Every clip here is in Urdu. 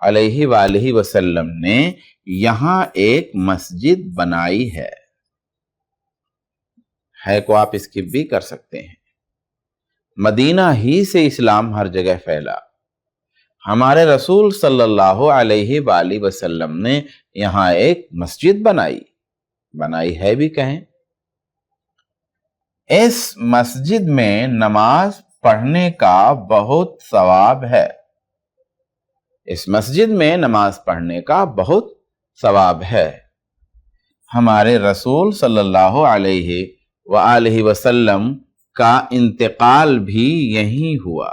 علیہ وآلہ وسلم نے یہاں ایک مسجد بنائی ہے کو آپ اسکپ بھی کر سکتے ہیں۔ مدینہ ہی سے اسلام ہر جگہ پھیلا۔ ہمارے رسول صلی اللہ علیہ وآلہ وسلم نے یہاں ایک مسجد بنائی ہے بھی کہیں۔ اس مسجد میں نماز پڑھنے کا بہت ثواب ہے۔ اس مسجد میں نماز پڑھنے کا بہت ثواب ہے۔ ہمارے رسول صلی اللہ علیہ وآلہ وسلم کا انتقال بھی یہیں ہوا۔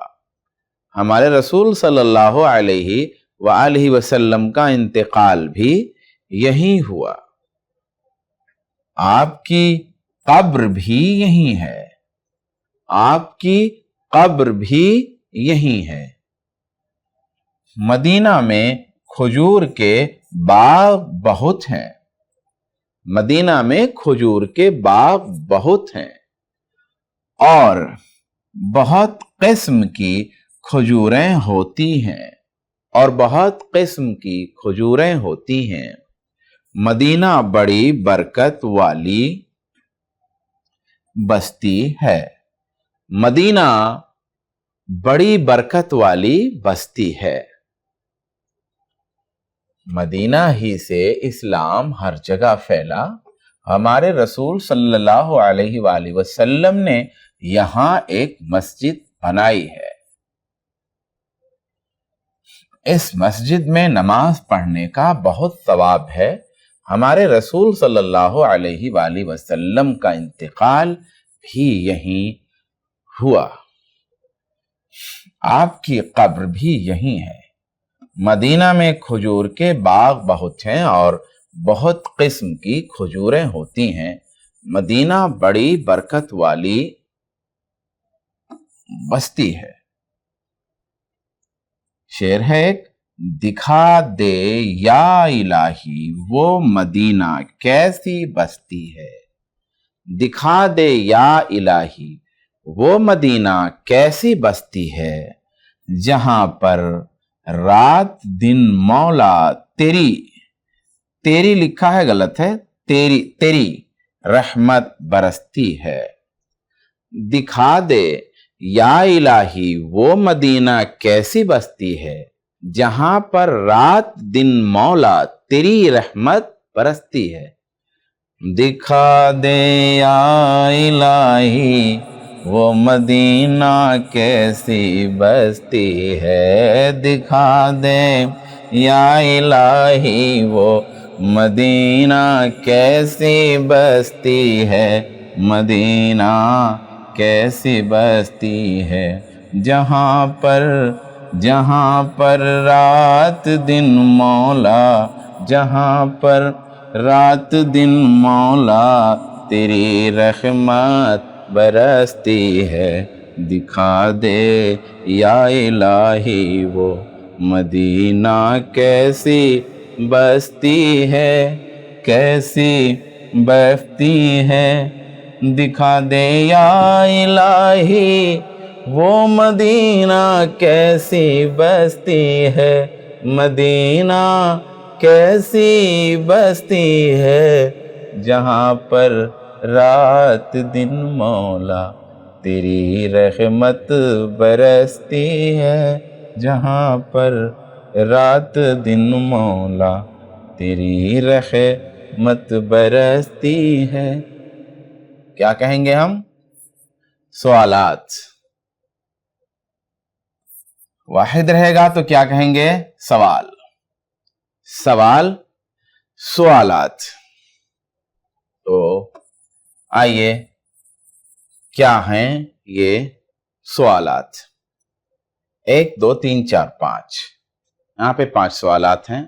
ہمارے رسول صلی اللہ علیہ وآلہ وسلم کا انتقال بھی یہیں ہوا۔ آپ کی قبر بھی یہیں ہے۔ آپ کی قبر بھی یہیں ہے۔ مدینہ میں کھجور کے باغ بہت ہیں۔ مدینہ میں کھجور کے باغ بہت ہیں اور بہت قسم کی کھجوریں ہوتی ہیں مدینہ بڑی برکت والی بستی ہے۔ مدینہ بڑی برکت والی بستی ہے۔ مدینہ ہی سے اسلام ہر جگہ پھیلا۔ ہمارے رسول صلی اللہ علیہ وآلہ وسلم نے یہاں ایک مسجد بنائی ہے۔ اس مسجد میں نماز پڑھنے کا بہت ثواب ہے۔ ہمارے رسول صلی اللہ علیہ وآلہ وسلم کا انتقال بھی یہیں ہوا۔ آپ کی قبر بھی یہیں ہے۔ مدینہ میں کھجور کے باغ بہت ہیں اور بہت قسم کی کھجوریں ہوتی ہیں۔ مدینہ بڑی برکت والی بستی ہے۔ شعر ہے ایک، دکھا دے یا الہی وہ مدینہ کیسی بستی ہے۔ دکھا دے یا الہی وہ مدینہ کیسی بستی ہے، جہاں پر رات دن مولا تیری لکھا ہے غلط ہے، تیری رحمت برستی ہے۔ دکھا دے یا الہی وہ مدینہ کیسی بستی ہے، جہاں پر رات دن مولا تیری رحمت برستی ہے۔ دکھا دے یا الہی وہ مدینہ کیسی بستی ہے۔ دکھا دے یا الہی وہ مدینہ کیسی بستی ہے۔ مدینہ کیسی بستی ہے، جہاں پر رات دن مولا، جہاں پر رات دن مولا تیری رحمت برستی ہے۔ دکھا دے یا الہی وہ مدینہ کیسی بستی ہے، کیسی بستی ہے۔ دکھا دے یا الہی وہ مدینہ کیسی بستی ہے۔ مدینہ کیسی بستی ہے، جہاں پر رات دن مولا تیری رحمت برستی ہے۔ جہاں پر رات دن مولا تیری رحمت برستی ہے۔ کیا کہیں گے ہم؟ سوالات۔ واحد رہے گا تو کیا کہیں گے؟ سوال، سوالات۔ تو آئیے کیا ہیں یہ سوالات؟ 1 2 3 4 5، یہاں پہ 5 سوالات ہیں۔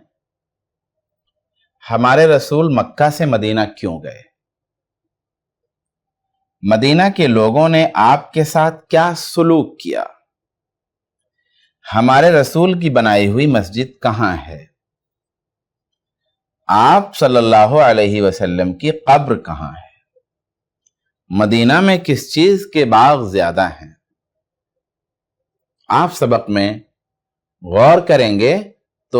ہمارے رسول مکہ سے مدینہ کیوں گئے؟ مدینہ کے لوگوں نے آپ کے ساتھ کیا سلوک کیا؟ ہمارے رسول کی بنائی ہوئی مسجد کہاں ہے؟ آپ صلی اللہ علیہ وسلم کی قبر کہاں ہے؟ مدینہ میں کس چیز کے باغ زیادہ ہیں؟ آپ سبق میں غور کریں گے تو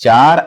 4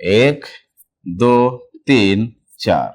1, 2, 3, 4।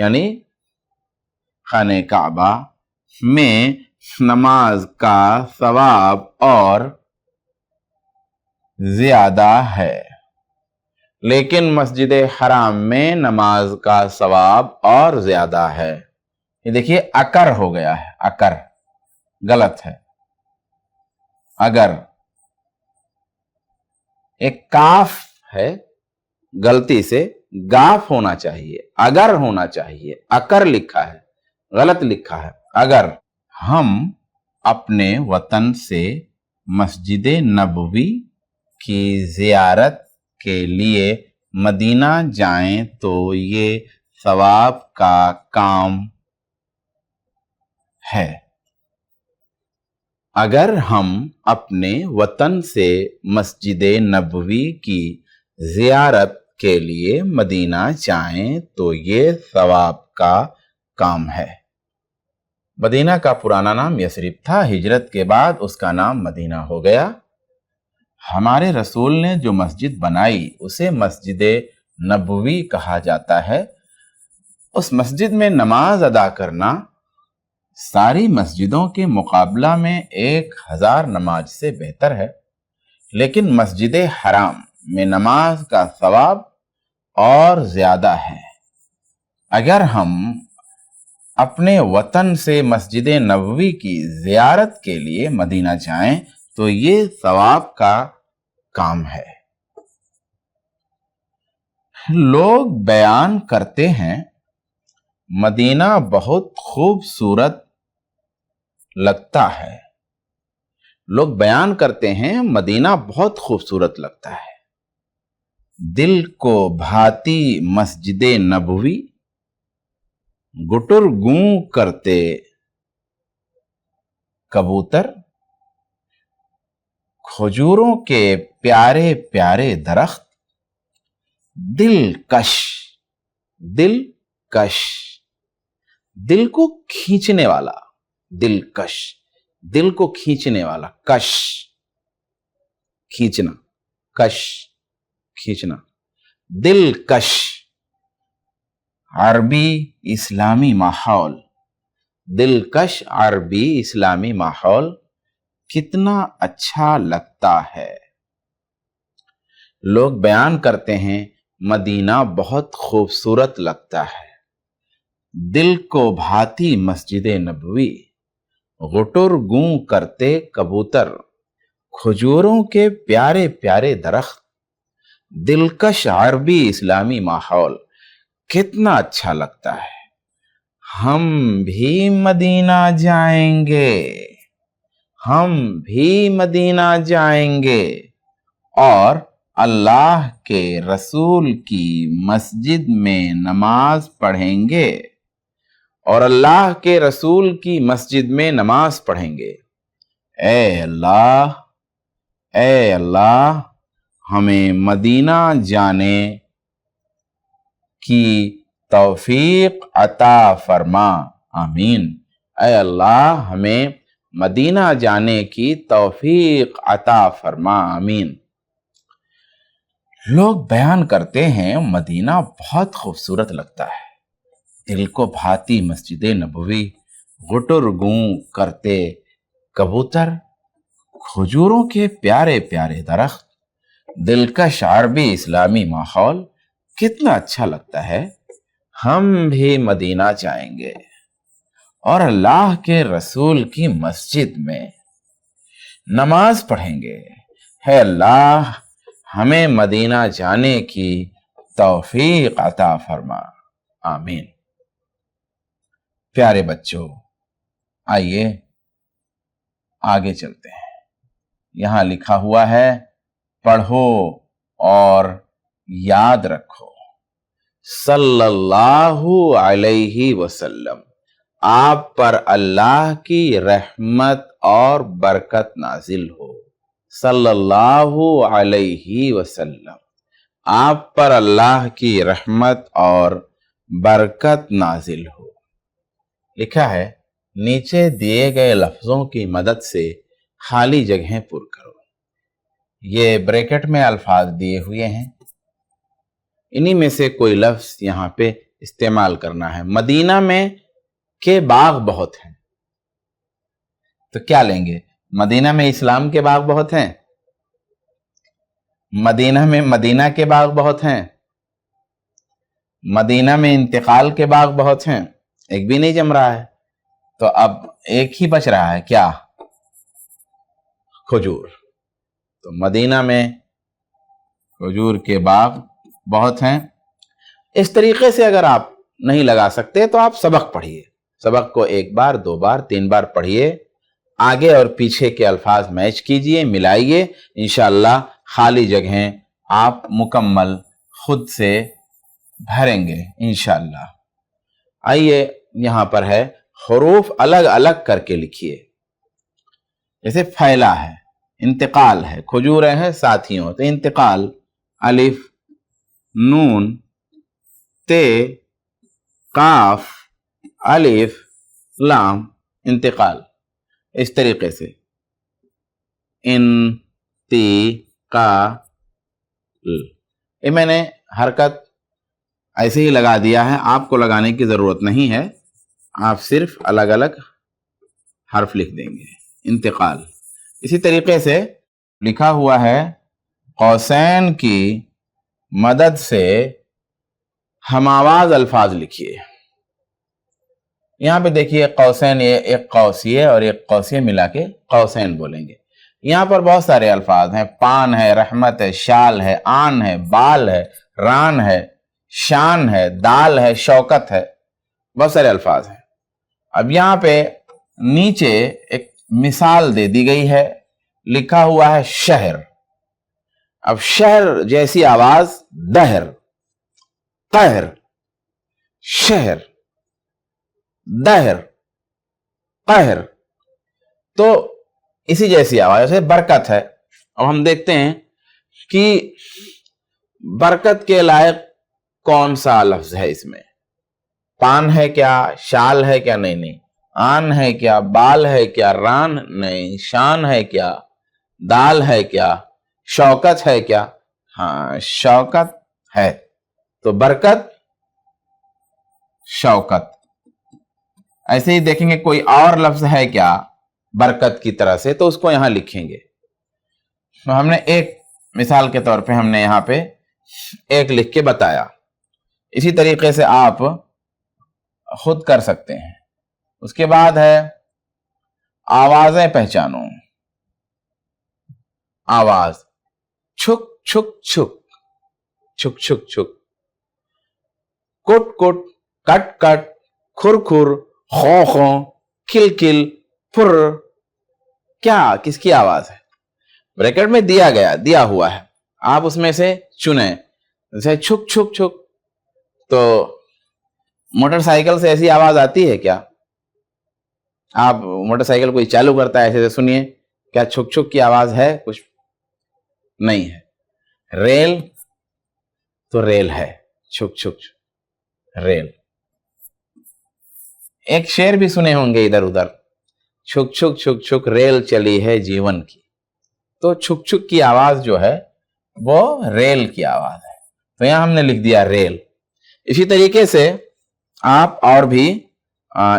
یعنی خانہ کعبہ میں نماز کا ثواب اور زیادہ ہے، لیکن مسجد حرام میں نماز کا ثواب اور زیادہ ہے۔ یہ دیکھیے اکر ہو گیا ہے، اکر غلط ہے۔ اگر ایک کاف ہے، غلطی سے گاف ہونا چاہیے، اگر ہونا چاہیے، اکر لکھا ہے، غلط لکھا ہے۔ اگر ہم اپنے وطن سے مسجد نبوی کی زیارت کے لیے مدینہ جائیں تو یہ ثواب کا کام ہے۔ اگر ہم اپنے وطن سے مسجد نبوی کی زیارت کے لیے مدینہ جائیں تو یہ ثواب کا کام ہے۔ مدینہ کا پرانا نام یثرب تھا، ہجرت کے بعد اس کا نام مدینہ ہو گیا۔ ہمارے رسول نے جو مسجد بنائی اسے مسجد نبوی کہا جاتا ہے۔ اس مسجد میں نماز ادا کرنا ساری مسجدوں کے مقابلہ میں 1000 نماز سے بہتر ہے، لیکن مسجد حرام میں نماز کا ثواب اور زیادہ ہے۔ اگر ہم اپنے وطن سے مسجد نبوی کی زیارت کے لیے مدینہ جائیں تو یہ ثواب کا کام ہے۔ لوگ بیان کرتے ہیں مدینہ بہت خوبصورت لگتا ہے۔ لوگ بیان کرتے ہیں مدینہ بہت خوبصورت لگتا ہے۔ دل کو بھاتی مسجد نبوی، گٹر گوں کرتے کبوتر، کھجوروں کے پیارے پیارے درخت، دلکش دل کو کھینچنے والا، دلکش دل کو کھینچنے والا، کش کھینچنا، کش کھینچنا، دلکش عربی اسلامی ماحول، دلکش عربی اسلامی ماحول کتنا اچھا لگتا ہے۔ لوگ بیان کرتے ہیں مدینہ بہت خوبصورت لگتا ہے۔ دل کو بھاتی مسجد نبوی، غٹر گوں کرتے کبوتر، کھجوروں کے پیارے پیارے درخت، دلکش عربی اسلامی ماحول کتنا اچھا لگتا ہے۔ ہم بھی مدینہ جائیں گے، ہم بھی مدینہ جائیں گے اور اللہ کے رسول کی مسجد میں نماز پڑھیں گے، اور اللہ کے رسول کی مسجد میں نماز پڑھیں گے۔ اے اللہ ہمیں مدینہ جانے کی توفیق عطا فرما، آمین۔ اے اللہ ہمیں مدینہ جانے کی توفیق عطا فرما، آمین۔ لوگ بیان کرتے ہیں مدینہ بہت خوبصورت لگتا ہے۔ دل کو بھاتی مسجد نبوی، غٹر گوں کرتے کبوتر، کھجوروں کے پیارے پیارے درخت، دلکش عربی اسلامی ماحول کتنا اچھا لگتا ہے۔ ہم بھی مدینہ جائیں گے اور اللہ کے رسول کی مسجد میں نماز پڑھیں گے۔ ہے اللہ ہمیں مدینہ جانے کی توفیق عطا فرما، آمین۔ پیارے بچوں، آئیے آگے چلتے ہیں۔ یہاں لکھا ہوا ہے پڑھو اور یاد رکھو۔ صلی اللہ علیہ وسلم، آپ پر اللہ کی رحمت اور برکت نازل ہو۔ صلی اللہ علیہ وسلم، آپ پر اللہ کی رحمت اور برکت نازل ہو۔ لکھا ہے نیچے دیے گئے لفظوں کی مدد سے خالی جگہیں پر کرو۔ یہ بریکٹ میں الفاظ دیے ہوئے ہیں، انہی میں سے کوئی لفظ یہاں پہ استعمال کرنا ہے۔ مدینہ میں کے باغ بہت ہیں، تو کیا لیں گے؟ مدینہ میں اسلام کے باغ بہت ہیں، مدینہ میں مدینہ کے باغ بہت ہیں، مدینہ میں انتقال کے باغ بہت ہیں، ایک بھی نہیں جم رہا ہے، تو اب ایک ہی بچ رہا ہے، کیا؟ کھجور۔ تو مدینہ میں کھجور کے باغ بہت ہیں۔ اس طریقے سے اگر آپ نہیں لگا سکتے تو آپ سبق پڑھیے، سبق کو 1 بار 2 بار 3 بار پڑھیے، آگے اور پیچھے کے الفاظ میچ کیجئے، ملائیے، انشاءاللہ خالی جگہیں آپ مکمل خود سے بھریں گے انشاءاللہ۔ آئیے یہاں پر ہے حروف الگ الگ کر کے لکھیے، جیسے پھیلا ہے، انتقال ہے، کھجوریں ہیں ساتھیوں، تو انتقال الف نون تے قاف الف لام، انتقال اس طریقے سے یہ میں نے حرکت ایسے ہی لگا دیا ہے، آپ کو لگانے کی ضرورت نہیں ہے، آپ صرف الگ الگ حرف لکھ دیں گے۔ انتقال اسی طریقے سے لکھا ہوا ہے، قوسین کی مدد سے ہم آواز الفاظ لکھیے۔ یہاں پہ دیکھیے قوسین، یہ ایک قوسیہ اور ایک قوسیہ ملا کے قوسین بولیں گے۔ یہاں پر بہت سارے الفاظ ہیں، پان ہے، رحمت ہے، شال ہے، آن ہے، بال ہے، ران ہے، شان ہے، دال ہے، شوکت ہے، بہت سارے الفاظ ہیں۔ اب یہاں پہ نیچے ایک مثال دے دی گئی ہے، لکھا ہوا ہے شہر۔ اب شہر جیسی آواز دہر، قہر، شہر، دہر، قہر، تو اسی جیسی آواز جیسے برکت ہے۔ اب ہم دیکھتے ہیں کہ برکت کے لائق کون سا لفظ ہے اس میں؟ پان ہے کیا؟ شال ہے کیا؟ نہیں۔ آن ہے کیا؟ بال ہے کیا؟ ران نہیں۔ شان ہے کیا؟ دال ہے کیا؟ شوکت ہے کیا؟ ہاں شوکت ہے، تو برکت، شوکت۔ ایسے ہی دیکھیں گے کوئی اور لفظ ہے کیا برکت کی طرح سے، تو اس کو یہاں لکھیں گے۔ تو ہم نے ایک مثال کے طور پہ ہم نے یہاں پہ ایک لکھ کے بتایا، اسی طریقے سے آپ خود کر سکتے ہیں۔ اس کے بعد ہے آوازیں پہچانو۔ آواز، چھک چھک چھک، چھک چھک چھک، کٹ کٹ، کٹ کٹ، کھر کھر، خو خو، کھل کھل، پھر، کیا کس کی آواز ہے؟ بریکٹ میں دیا ہوا ہے، آپ اس میں سے چنیں، جیسے چھک چھک چھک، تو موٹر سائیکل سے ایسی آواز آتی ہے کیا؟ آپ موٹر سائیکل کوئی چالو کرتا ہے ایسے سنیے، کیا چھک چھک کی آواز ہے؟ کچھ نہیں ہے۔ ریل تو ریل ہے، چھک چھک ریل۔ ایک شعر بھی سنے ہوں گے ادھر ادھر، چھک چھک چھک چھک ریل چلی ہے جیون کی، تو چھک چھک کی آواز جو ہے وہ ریل کی آواز ہے، تو یہاں ہم نے لکھ دیا ریل۔ اسی طریقے سے آپ اور بھی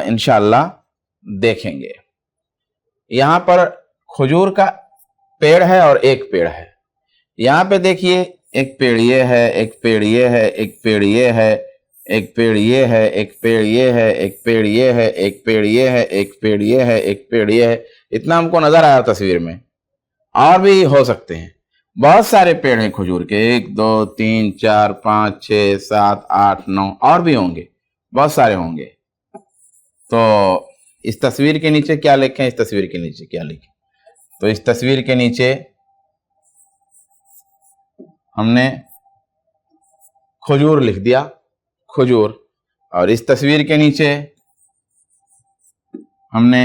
انشاءاللہ دیکھیں گے۔ یہاں پر کھجور کا پیڑ ہے اور ایک پیڑ ہے، یہاں پہ دیکھیے ایک پیڑ یہ ہے، ایک پیڑ یہ ہے، ایک پیڑ یہ ہے، ایک پیڑ یہ ہے، ایک پیڑ یہ ہے، ایک پیڑ یہ ہے، ایک پیڑ یہ ہے، ایک پیڑ یہ ہے، ایک پیڑ یہ ہے، اتنا ہم کو نظر آیا تصویر میں، اور بھی ہو سکتے ہیں۔ بہت سارے پیڑ ہیں کھجور کے، 1 2 3 4 5 6 7 8 9، اور بھی ہوں گے، بہت سارے ہوں گے۔ تو اس تصویر کے نیچے کیا لکھیں، اس تصویر کے نیچے کیا لکھیں؟ تو اس تصویر کے نیچے ہم نے کھجور لکھ دیا، کھجور، اور اس تصویر کے نیچے ہم نے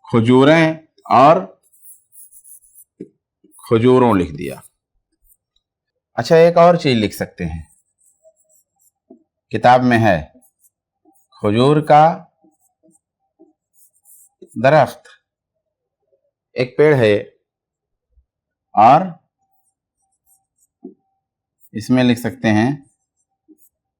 کھجوریں اور کھجوروں لکھ دیا۔ اچھا ایک اور چیز لکھ سکتے ہیں، کتاب میں ہے، کھجور کا درخت، ایک پیڑ ہے، اور اس میں لکھ سکتے ہیں